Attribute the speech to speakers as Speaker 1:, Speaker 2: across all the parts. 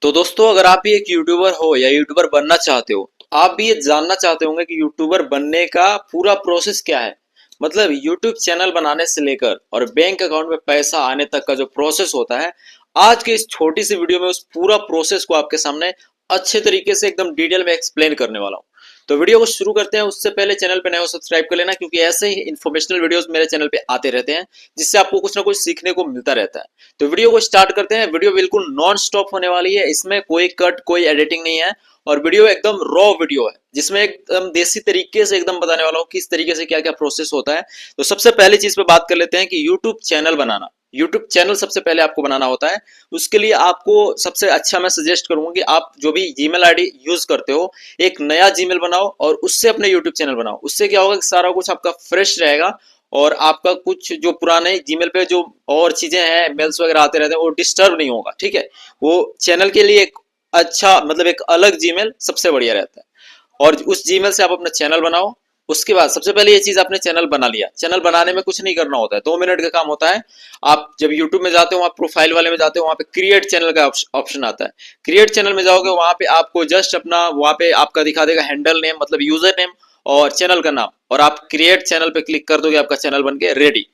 Speaker 1: तो दोस्तों, अगर आप भी एक यूट्यूबर हो या यूट्यूबर बनना चाहते हो तो आप भी ये जानना चाहते होंगे कि यूट्यूबर बनने का पूरा प्रोसेस क्या है। मतलब यूट्यूब चैनल बनाने से लेकर और बैंक अकाउंट में पैसा आने तक का जो प्रोसेस होता है, आज के इस छोटी सी वीडियो में उस पूरा प्रोसेस को आपके सामने अच्छे तरीके से एकदम डिटेल में एक्सप्लेन करने वाला हूँ। तो वीडियो को शुरू करते हैं। उससे पहले चैनल पे नए हो सब्सक्राइब कर लेना, क्योंकि ऐसे ही इन्फॉर्मेशनल वीडियोस मेरे चैनल पे आते रहते हैं जिससे आपको कुछ ना कुछ सीखने को मिलता रहता है। तो वीडियो को स्टार्ट करते हैं। वीडियो बिल्कुल नॉन स्टॉप होने वाली है, इसमें कोई कट कोई एडिटिंग नहीं है और वीडियो एकदम रॉ वीडियो है जिसमें एकदम देसी तरीके से एकदम बताने वाला हूँ किस तरीके से क्या क्या प्रोसेस होता है। तो सबसे पहली चीज पे बात कर लेते हैं कि यूट्यूब चैनल बनाना। यूट्यूब चैनल सबसे पहले आपको बनाना होता है। उसके लिए आपको सबसे अच्छा मैं सजेस्ट करूंगा कि आप जो भी जीमेल आईडी यूज करते हो, एक नया जीमेल बनाओ और उससे अपने यूट्यूब चैनल बनाओ। उससे क्या होगा कि सारा कुछ आपका फ्रेश रहेगा और आपका कुछ जो पुराने जीमेल पे जो और चीजें हैं, मेल्स वगैरह आते रहते हैं, वो डिस्टर्ब नहीं होगा। ठीक है, वो चैनल के लिए एक अच्छा मतलब एक अलग जीमेल सबसे बढ़िया रहता है। और उस जीमेल से आप अपना चैनल बनाओ। उसके बाद सबसे पहले ये चीज आपने चैनल बना लिया। चैनल बनाने में कुछ नहीं करना होता है, 2 मिनट का काम होता है। आप जब यूट्यूब में जाते हो, वहां प्रोफाइल वाले में जाते हो, वहां पे क्रिएट चैनल का ऑप्शन आता है। क्रिएट चैनल में जाओगे, वहां पे आपको जस्ट अपना वहां पे आपका दिखा देगा हैंडल नेम मतलब यूजर नेम और चैनल का नाम, और आप क्रिएट चैनल पे क्लिक कर दोगे, आपका चैनल बन के रेडी।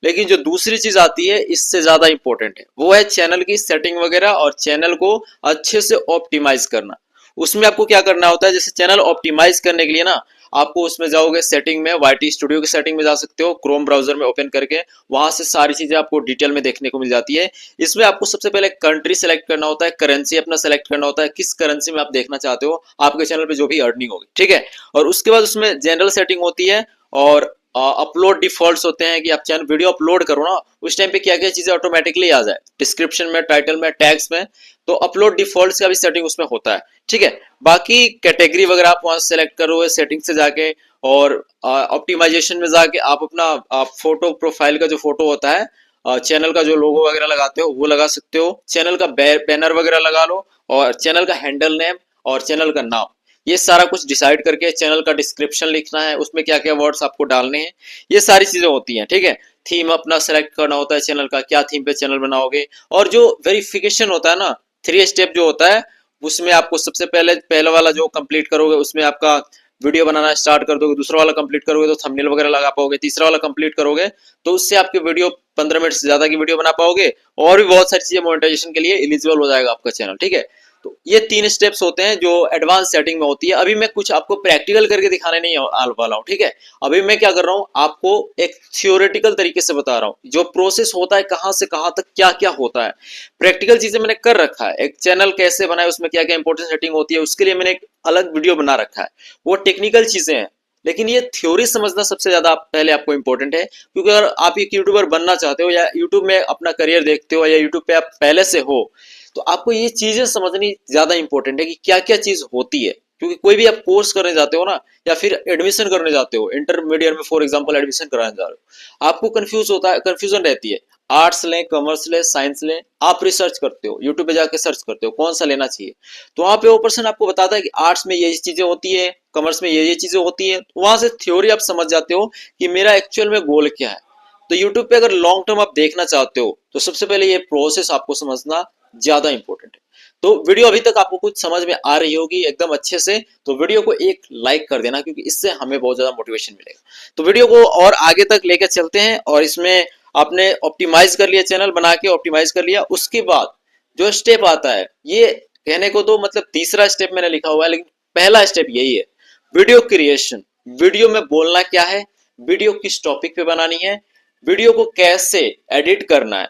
Speaker 1: लेकिन जो दूसरी चीज आती है इससे ज्यादा इंपॉर्टेंट है, वो है चैनल की सेटिंग वगैरह और चैनल को अच्छे से ऑप्टिमाइज करना। उसमें आपको क्या करना होता है, जैसे चैनल ऑप्टिमाइज करने के लिए ना, आपको उसमें जाओगे सेटिंग में, वाईटी स्टूडियो की सेटिंग में जा सकते हो, क्रोम ब्राउजर में ओपन करके। वहां से सारी चीजें आपको डिटेल में देखने को मिल जाती है। इसमें आपको सबसे पहले कंट्री सेलेक्ट करना होता है, करेंसी अपना सेलेक्ट करना होता है, किस करेंसी में आप देखना चाहते हो आपके चैनल पे जो भी अर्निंग होगी। ठीक है, और उसके बाद उसमें जनरल सेटिंग होती है और अपलोड डिफॉल्ट्स होते हैं कि आप चैनल वीडियो अपलोड करो ना, उस टाइम पे क्या क्या चीजें ऑटोमेटिकली आ जाए, डिस्क्रिप्शन में, टाइटल में, टैग्स में। तो अपलोड डिफॉल्ट्स का भी सेटिंग उसमें होता है। ठीक है, बाकी कैटेगरी वगैरह आप वहां सेलेक्ट करोगे सेटिंग से जाके, और ऑप्टिमाइजेशन में जाके आप अपना फोटो प्रोफाइल का जो फोटो होता है, चैनल का जो लोगो वगैरह लगाते हो वो लगा सकते हो, चैनल का बैनर वगैरह लगा लो, और चैनल का हैंडल नेम और चैनल का नाम, ये सारा कुछ डिसाइड करके चैनल का डिस्क्रिप्शन लिखना है, उसमें क्या क्या वर्ड्स आपको डालने हैं, ये सारी चीजें होती हैं। ठीक है, थीम अपना सेलेक्ट करना होता है चैनल का, क्या थीम पे चैनल बनाओगे। और जो वेरिफिकेशन होता है ना, 3 स्टेप जो होता है, उसमें आपको सबसे पहले पहला वाला जो कंप्लीट करोगे उसमें आपका वीडियो बनाना स्टार्ट कर दोगे, दूसरा वाला कंप्लीट करोगे तो थंबनेल वगैरह लगा पाओगे, तीसरा वाला कंप्लीट करोगे तो उससे आपके वीडियो 15 मिनट से ज्यादा की वीडियो बना पाओगे, और भी बहुत सारी चीजें मोनेटाइजेशन के लिए एलिजिबल हो जाएगा आपका चैनल। ठीक है, तो ये 3 स्टेप्स होते हैं जो एडवांस सेटिंग में होती है। अभी मैं कुछ आपको प्रैक्टिकल करके दिखाने नहीं आने वाला हूँ। ठीक है, अभी मैं क्या कर रहा हूँ, आपको एक थियोरेटिकल तरीके से बता रहा हूँ जो प्रोसेस होता है, कहाँ से कहाँ तक क्या क्या होता है। प्रैक्टिकल चीजें मैंने कर रखा है, एक चैनल कैसे बनाए, उसमें क्या क्या इंपॉर्टेंट सेटिंग होती है, उसके लिए मैंने एक अलग वीडियो बना रखा है। वो टेक्निकल चीजें हैं, लेकिन ये थ्योरी समझना सबसे ज्यादा पहले आपको इंपॉर्टेंट है। क्योंकि अगर आप एक यूट्यूबर बनना चाहते हो या यूट्यूब में अपना करियर देखते हो या यूट्यूब पे आप पहले से हो, तो आपको ये चीजें समझनी ज्यादा इंपॉर्टेंट है कि क्या क्या चीज होती है। क्योंकि कोई भी आप कोर्स करने जाते हो ना, या फिर एडमिशन करने जाते हो, इंटरमीडिएट में फॉर एग्जांपल एडमिशन कराने जा रहे हो, आपको कंफ्यूज होता है, कंफ्यूजन रहती है, आर्ट्स लें, कॉमर्स लें, साइंस लें। आप रिसर्च करते हो, यूट्यूब पे जाके सर्च करते हो कौन सा लेना चाहिए, तो वहां पे वो पर्सन आपको बताता है कि आर्ट्स में ये चीजें होती है, कॉमर्स में ये चीजें होती है। तो वहां से थ्योरी आप समझ जाते हो कि मेरा एक्चुअल में गोल क्या है। तो यूट्यूब पे अगर लॉन्ग टर्म आप देखना चाहते हो तो सबसे पहले ये प्रोसेस आपको समझना ज्यादा इंपॉर्टेंट है। तो वीडियो अभी तक आपको कुछ समझ में आ रही होगी एकदम अच्छे से, तो वीडियो को एक लाइक कर देना, क्योंकि इससे हमें बहुत ज्यादा मोटिवेशन मिलेगा। तो वीडियो को और आगे तक लेकर चलते हैं, और इसमें आपने ऑप्टिमाइज कर लिया, चैनल बना के ऑप्टिमाइज कर लिया, उसके बाद जो स्टेप आता है, ये कहने को तो मतलब तीसरा स्टेप मैंने लिखा हुआ है, लेकिन पहला स्टेप यही है, वीडियो क्रिएशन। वीडियो में बोलना क्या है, वीडियो किस टॉपिक पे बनानी है, वीडियो को कैसे एडिट करना है।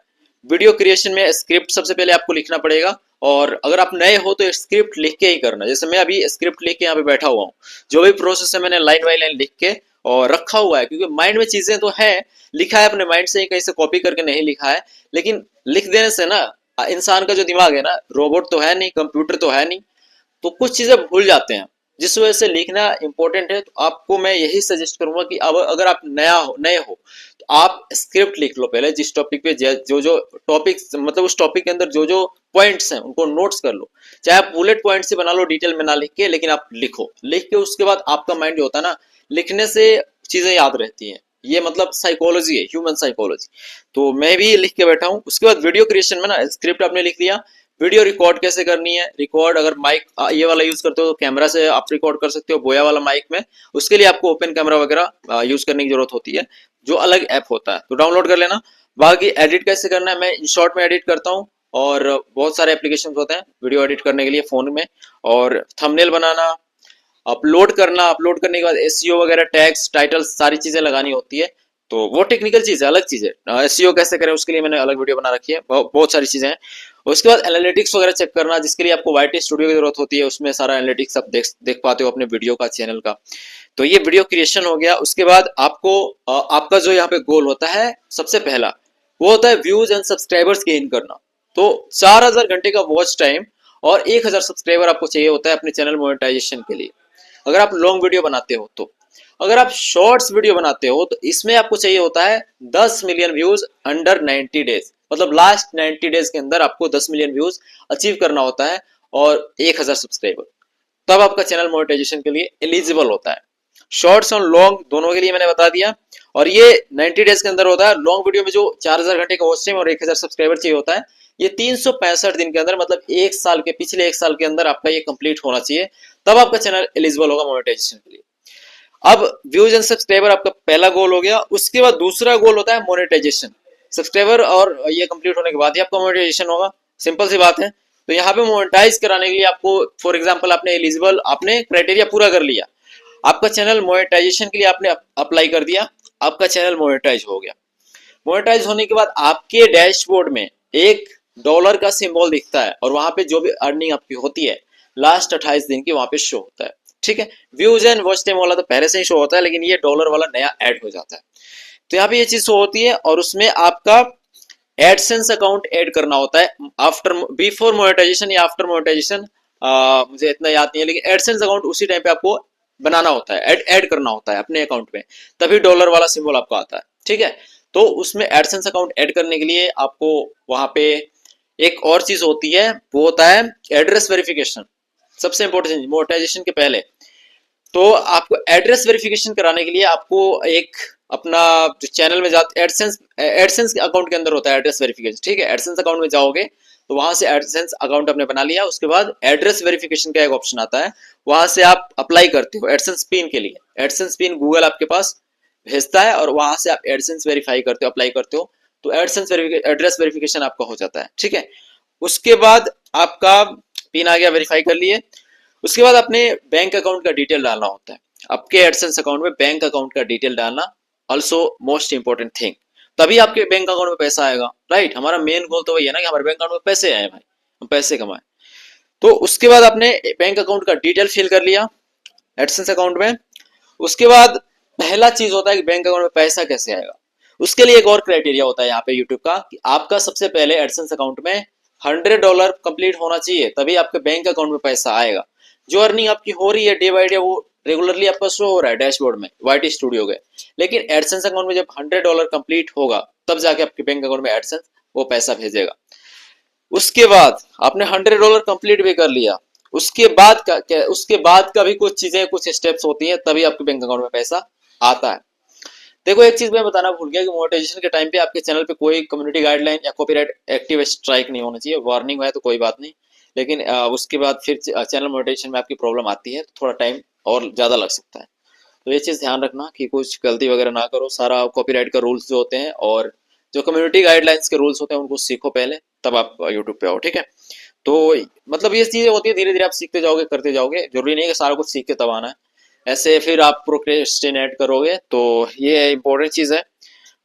Speaker 1: वीडियो क्रिएशन में स्क्रिप्ट सबसे पहले आपको लिखना पड़ेगा, और अगर आप नए हो तो स्क्रिप्ट लिख के ही करना। जैसे मैं अभी स्क्रिप्ट लिख के यहाँ पे बैठा हुआ हूँ, जो भी प्रोसेस है मैंने लाइन बाई लाइन लिख के और रखा हुआ है, क्योंकि माइंड में चीजें तो है, लिखा है अपने माइंड से ही, कहीं से कॉपी करके नहीं लिखा है। लेकिन लिख देने से ना, इंसान का जो दिमाग है ना, रोबोट तो है नहीं, कंप्यूटर तो है नहीं, तो कुछ चीजें भूल जाते हैं, जिस वजह से लिखना इंपॉर्टेंट है। तो आपको मैं यही सजेस्ट करूंगा कि अब अगर आप नए हो तो आप स्क्रिप्ट लिख लो पहले, जिस टॉपिक पे जो जो टॉपिक मतलब उस टॉपिक के अंदर जो जो पॉइंट्स हैं उनको नोट्स कर लो। चाहे आप बुलेट पॉइंट से बना लो, डिटेल में ना लिख के, लेकिन आप लिखो। लिख के उसके बाद आपका माइंड जो होता है ना, लिखने से चीजें याद रहती हैं। ये मतलब साइकोलॉजी है, ह्यूमन साइकोलॉजी। तो मैं भी लिख के बैठा हूँ। उसके बाद वीडियो क्रिएशन में ना, स्क्रिप्ट आपने लिख लिया, वीडियो रिकॉर्ड कैसे करनी है, रिकॉर्ड अगर माइक ये वाला यूज करते हो तो कैमरा से आप रिकॉर्ड कर सकते हो, बोया वाला माइक में उसके लिए आपको ओपन कैमरा वगैरह यूज करने की जरूरत होती है, जो अलग ऐप होता है, तो डाउनलोड कर लेना। बाकी एडिट कैसे करना है, मैं InShot में एडिट करता हूँ, और बहुत सारे एप्लीकेशन होते हैं वीडियो एडिट करने के लिए फोन में, और थंबनेल बनाना, अपलोड करना, अपलोड करने के बाद SEO वगैरह, टैग्स, टाइटल्स, सारी चीजें लगानी होती है, तो वो टेक्निकल चीज है, अलग चीज है। SEO कैसे करें उसके लिए मैंने अलग वीडियो बना रखी है, बहुत सारी चीजें हैं। उसके बाद एनालिटिक्स वगैरह चेक करना, जिसके लिए आपको YT स्टूडियो की जरूरत होती है, उसमें सारा एनालिटिक्स आप देख पाते हो अपने वीडियो का, चैनल का। तो ये वीडियो क्रिएशन हो गया। उसके बाद आपको आपका जो यहाँ पे गोल होता है सबसे पहला, वो होता है व्यूज एंड सब्सक्राइबर्स गेन करना। तो 4000 घंटे का वॉच टाइम और 1000 सब्सक्राइबर आपको चाहिए होता है अपने चैनल मोनेटाइजेशन के लिए, अगर आप लॉन्ग वीडियो बनाते हो तो। अगर आप शॉर्ट्स वीडियो बनाते हो तो इसमें आपको चाहिए होता है 10 मिलियन व्यूज अंडर 90 डेज, मतलब लास्ट 90 डेज के अंदर आपको 10 मिलियन व्यूज अचीव करना होता है और 1000 सब्सक्राइबर, तब आपका चैनल मोनेटाइजेशन के लिए एलिजिबल होता है। शॉर्ट्स और लॉन्ग दोनों के लिए मैंने बता दिया, और ये 90 डेज के अंदर होता है। लॉन्ग वीडियो में जो 4000 घंटे का वॉच टाइम और 1000 सब्सक्राइबर चाहिए होता है, ये 365 दिन के अंदर, मतलब एक साल के, पिछले एक साल के अंदर आपका ये कंप्लीट होना चाहिए, तब आपका चैनल एलिजिबल होगा मोनेटाइजेशन के लिए। अब व्यूज एंड सब्सक्राइबर आपका पहला गोल हो गया। उसके बाद दूसरा गोल होता है मोनेटाइजेशन। सब्सक्राइबर और ये कंप्लीट होने के बाद ही आपका मोनेटाइजेशन होगा, सिंपल सी बात है। तो यहाँ पे मोनेटाइज कराने के लिए आपको, फॉर एग्जांपल आपने एलिजिबल, आपने क्राइटेरिया पूरा कर लिया, आपका चैनल मोनेटाइजेशन के लिए आपने अप्लाई कर दिया, आपका चैनल मोनेटाइज हो गया। मोनेटाइज होने के बाद आपके डैशबोर्ड में एक डॉलर का सिंबल दिखता है, और वहां पे जो भी अर्निंग आपकी होती है लास्ट 28 दिन की वहां पे शो होता है, ठीक है। व्यूज एंड वॉच टाइम वाला तो पहले से ही शो होता है, लेकिन ये डॉलर वाला नया ऐड हो जाता है। तो यहाँ पे ये चीज शो होती है, और उसमें आपका एडसेंस अकाउंट ऐड करना होता है आफ्टर, बिफोर मोनेटाइजेशन या आफ्टर मोनेटाइजेशन, मुझे इतना याद नहीं है, लेकिन एडसेंस अकाउंट उसी टाइम पे आपको बनाना होता है, ऐड करना होता है अपने अकाउंट में, तभी डॉलर वाला सिंबल आपको आता है, ठीक है। तो उसमें एडसेंस अकाउंट ऐड करने के लिए आपको वहां पे एक और चीज होती है, वो होता है एड्रेस वेरिफिकेशन। सबसे इंपॉर्टेंट चीज मोनेटाइजेशन के पहले, तो आपको एड्रेस वेरिफिकेशन कराने के लिए आपको एक अपना जो चैनल में जाते, एडसेंस अकाउंट के अंदर होता है एड्रेस वेरिफिकेशन, ठीक है। एडसेंस अकाउंट में जाओगे तो वहां से एडसेंस अकाउंट आपने बना लिया, उसके बाद एड्रेस वेरिफिकेशन का एक ऑप्शन आता है, वहां से आप अप्लाई करते हो एडसेंस पिन के लिए। एडसेंस पिन गूगल आपके पास भेजता है, और वहां से आप एडसेंस वेरीफाई करते हो, अप्लाई करते हो, तो एडसेंस एड्रेस वेरिफिकेशन आपका हो जाता है, ठीक है। उसके बाद आपका पिन आ गया, वेरीफाई कर लिए। उसके बाद अपने बैंक अकाउंट का डिटेल डालना होता है, आपके एडसेंस अकाउंट में बैंक अकाउंट का डिटेल डालना ऑल्सो मोस्ट इंपॉर्टेंट थिंग, तभी आपके बैंक अकाउंट में पैसा आएगा, राइट। हमारा मेन गोल तो वही है ना कि हमारे बैंक अकाउंट में पैसे आए भाई, हम पैसे कमाए। तो उसके बाद आपने बैंक अकाउंट का डिटेल फिल कर लिया एडसेंस अकाउंट में। उसके बाद पहला चीज होता है कि बैंक अकाउंट में पैसा कैसे आएगा, उसके लिए एक और क्राइटेरिया होता है यहाँ पे यूट्यूब का, कि आपका सबसे पहले एडसेंस अकाउंट में $100 कंप्लीट होना चाहिए, तभी आपके बैंक अकाउंट में पैसा आएगा। जो अर्निंग आपकी हो रही है डे बाय डे, वो रेगुलरली आपका शो हो रहा है डैशबोर्ड में YT स्टूडियो के, लेकिन एडसेंस अकाउंट में जब $100 कंप्लीट होगा, तब जाके आपके बैंक अकाउंट में एडसेंस वो पैसा भेजेगा। उसके बाद आपने $100 कंप्लीट भी कर लिया, उसके बाद का भी कुछ चीजें, कुछ स्टेप्स होती हैं, तभी आपके बैंक अकाउंट में पैसा आता है। देखो एक चीज मैं बताना भूल गया कि मोनेटाइजेशन के टाइम पे आपके चैनल पे कोई कम्युनिटी गाइडलाइन या कॉपीराइट एक्टिव स्ट्राइक नहीं होना चाहिए। वार्निंग है तो कोई बात नहीं, लेकिन उसके बाद फिर चैनल मोनेटाइजेशन में आपकी प्रॉब्लम आती है, तो थोड़ा टाइम और ज्यादा लग सकता है। तो ये चीज ध्यान रखना कि कुछ गलती वगैरह ना करो। सारा कॉपीराइट का रूल्स जो होते हैं और जो कम्युनिटी गाइडलाइंस के रूल्स होते हैं उनको सीखो पहले, तब आप यूट्यूब पे आओ, ठीक है। तो मतलब ये चीजें होती है, धीरे धीरे आप सीखते जाओगे, करते जाओगे, जरूरी नहीं है कि सारा कुछ सीख के तब आना है, ऐसे फिर आप प्रोक्रेस्टिनेट करोगे। तो ये इंपॉर्टेंट चीज है।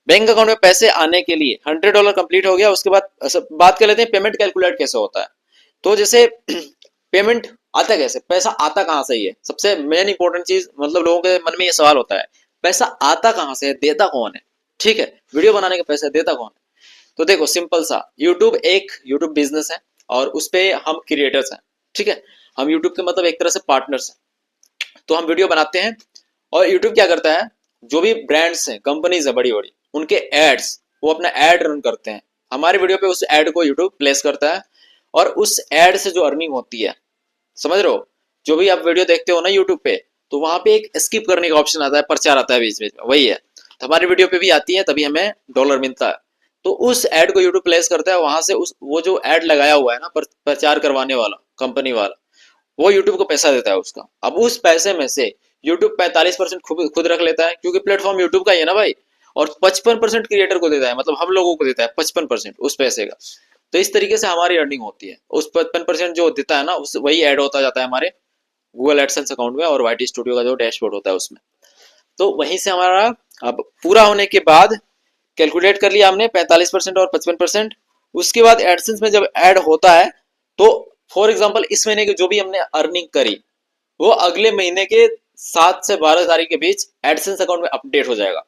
Speaker 1: बैंक अकाउंट में पैसे आने के लिए $100 कंप्लीट हो गया। उसके बाद बात कर लेते हैं पेमेंट कैलकुलेट कैसे होता है। तो जैसे पेमेंट आता कैसे, पैसा आता कहाँ से, ये सबसे मेन इंपॉर्टेंट चीज, मतलब लोगों के मन में ये सवाल होता है, पैसा आता कहाँ से है, देता कौन है, ठीक है। वीडियो बनाने का पैसा देता कौन है। तो देखो सिंपल सा, यूट्यूब बिजनेस है, और उस पे हम क्रिएटर्स हैं, ठीक है। हम यूट्यूब के मतलब एक तरह से पार्टनर्स हैं। तो हम वीडियो बनाते हैं, और यूट्यूब क्या करता है, जो भी ब्रांड्स हैं, कंपनीज है बड़ी बड़ी, उनके एड्स, वो अपना एड रन करते हैं हमारे वीडियो पे, उस एड को यूट्यूब प्लेस करता है, और उस एड से जो अर्निंग होती है, समझ रहे हो, जो भी आप वीडियो देखते हो ना यूट्यूब पे, तो वहां पे एक स्किप करने का ऑप्शन आता है, प्रचार आता है बीच बीच में, वही है। तो हमारी वीडियो पे भी आती है, तभी हमें डॉलर मिलता है। तो उस ऐड को यूट्यूब प्लेस करता है, वहां से उस वो जो ऐड लगाया हुआ है ना प्रचार करवाने वाला कंपनी वाला, वो यूट्यूब को पैसा देता है उसका। अब उस पैसे में से यूट्यूब 45% खुद रख लेता है, क्योंकि प्लेटफॉर्म यूट्यूब का ही है ना भाई, और 55% क्रिएटर को देता है, मतलब हम लोगों को देता है 55% उस पैसे का। तो इस तरीके से हमारी अर्निंग होती है। उस 55% जो देता है ना, उस वही ऐड होता जाता है हमारे गूगल एडसेंस अकाउंट में और वाईटी स्टूडियो का जो डैशबोर्ड होता है उसमें। तो वहीं से हमारा अब पूरा होने के बाद कैलकुलेट कर लिया हमने 45% और 55%। उसके बाद एडसेंस में जब ऐड होता है तो फॉर एग्जांपल इस महीने की जो भी हमने अर्निंग करी वो अगले महीने के 7 से 12 तारीख के बीच एडसेंस अकाउंट में अपडेट हो जाएगा।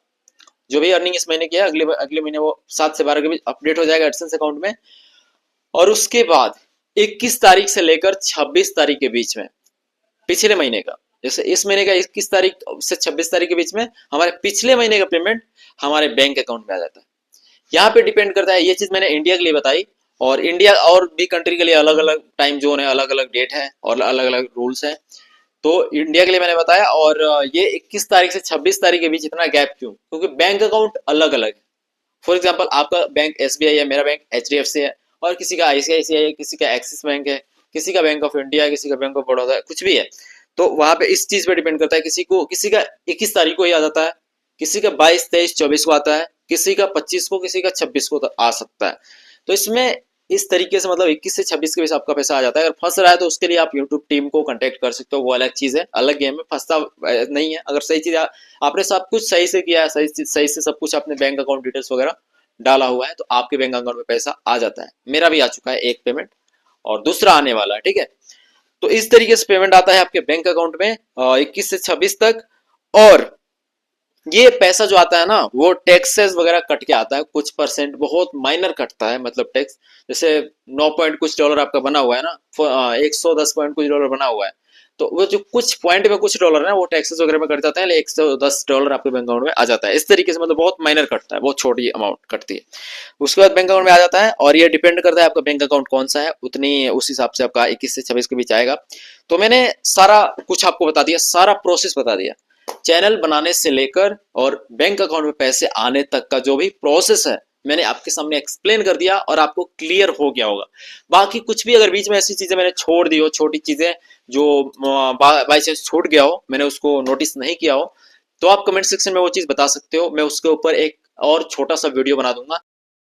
Speaker 1: जो भी अर्निंग इस महीने की है अगले अगले महीने वो 7 से 12 के बीच अपडेट हो जाएगा एडसेंस अकाउंट में। और उसके बाद 21 तारीख से लेकर 26 तारीख के बीच में पिछले महीने का, जैसे इस महीने का 21 तारीख से 26 तारीख के बीच में हमारे पिछले महीने का पेमेंट हमारे बैंक अकाउंट में आ जाता है। यहाँ पे डिपेंड करता है, ये चीज मैंने इंडिया के लिए बताई, और इंडिया और भी कंट्री के लिए अलग अलग टाइम जोन है, अलग अलग डेट है और अलग अलग रूल्स है। तो इंडिया के लिए मैंने बताया। और ये 21 तारीख से 26 तारीख के बीच इतना गैप क्यों? क्योंकि बैंक अकाउंट अलग अलग है। फॉर एग्जाम्पल आपका बैंक एसबीआई है, मेरा बैंक एचडीएफसी है, और किसी का आईसीआईसीआई है, किसी का एक्सिस बैंक है, किसी का बैंक ऑफ इंडिया है, किसी का बैंक ऑफ बड़ौदा है, कुछ भी है। तो वहां पे इस चीज पे डिपेंड करता है, किसी का 21 तारीख को ही आ जाता है, किसी का 22, 23, 24 को आता है, किसी का 25 को, किसी का 26 को आ सकता है। तो इसमें इस तरीके से मतलब 21 से 26 के बीच आपका पैसा आ जाता है। अगर फंस रहा है तो उसके लिए आप यूट्यूब टीम को कांटेक्ट कर सकते हो, वो अलग चीज है, अलग गेम में फंसता नहीं है। अगर सही चीज आपने सब कुछ सही से किया है, सही से सब कुछ आपने बैंक अकाउंट डिटेल्स वगैरह डाला हुआ है, तो आपके बैंक अकाउंट में पैसा आ जाता है। मेरा भी आ चुका है एक पेमेंट और दूसरा आने वाला है, ठीक है। तो इस तरीके से पेमेंट आता है आपके बैंक अकाउंट में 21 से 26 तक। और ये पैसा जो आता है ना वो टैक्सेस वगैरह कट के आता है, कुछ परसेंट बहुत माइनर कटता है, मतलब टैक्स जैसे 9 पॉइंट कुछ डॉलर आपका बना हुआ है ना, 110 पॉइंट कुछ डॉलर बना हुआ है, तो वो जो कुछ पॉइंट में कुछ डॉलर है वो टैक्सेस वगैरह में कट जाता है, लेकिन 110 डॉलर आपके बैंक अकाउंट में आ जाता है। इस तरीके से मतलब बहुत माइनर कटता है, बहुत छोटी अमाउंट कटती है। उसके बाद बैंक अकाउंट में आ जाता है, और ये डिपेंड करता है आपका बैंक अकाउंट कौन सा है, उतनी उस हिसाब से आपका 21 से 26 के बीच आएगा। तो मैंने सारा कुछ आपको बता दिया, सारा प्रोसेस बता दिया, चैनल बनाने से लेकर और बैंक अकाउंट में पैसे आने तक का जो भी प्रोसेस है मैंने आपके सामने एक्सप्लेन कर दिया और आपको क्लियर हो गया होगा। बाकी कुछ भी अगर बीच में ऐसी चीजें मैंने छोड़ दी हो, छोटी चीजें जो बाई चांस छूट गया हो, मैंने उसको नोटिस नहीं किया हो, तो आप कमेंट सेक्शन में वो चीज बता सकते हो। मैं उसके ऊपर एक और छोटा सा वीडियो बना दूंगा